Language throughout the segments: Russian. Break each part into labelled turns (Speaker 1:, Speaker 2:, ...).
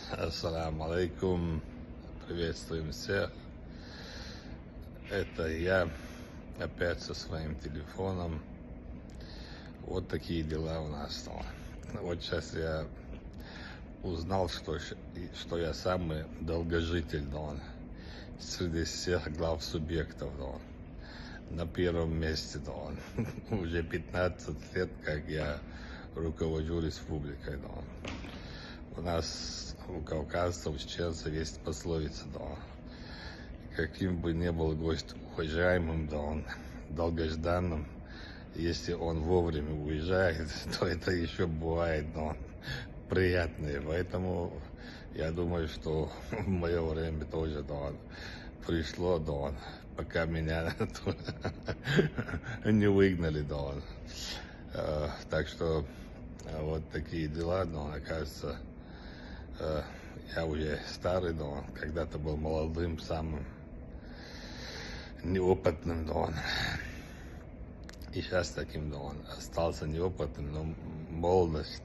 Speaker 1: Ассаламу алейкум. Приветствуем всех. Это я опять со своим телефоном. Вот такие дела у нас. Вот сейчас я узнал, что я самый долгожитель среди всех глав субъектов. На первом месте. Уже 15 лет, как я руковожу республикой. У нас, у кавказцев, у чеченцев есть пословица, каким бы ни был гость уважаемым, он долгожданным, если он вовремя уезжает, то это еще бывает, приятное. Поэтому я думаю, что в мое время тоже, пришло, пока меня не выгнали, Так что вот такие дела, оказывается, я уже старый, когда-то был молодым, самым неопытным, и сейчас таким, остался неопытным, но молодость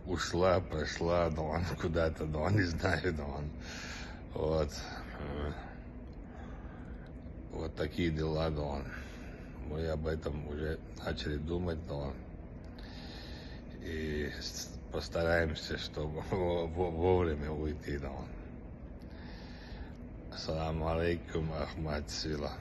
Speaker 1: ушла, прошла, куда-то, не знаю, вот, вот такие дела, мы об этом уже начали думать, и постараемся, чтобы вовремя уйти. Ассаламу алейкум, Ахмад Сила.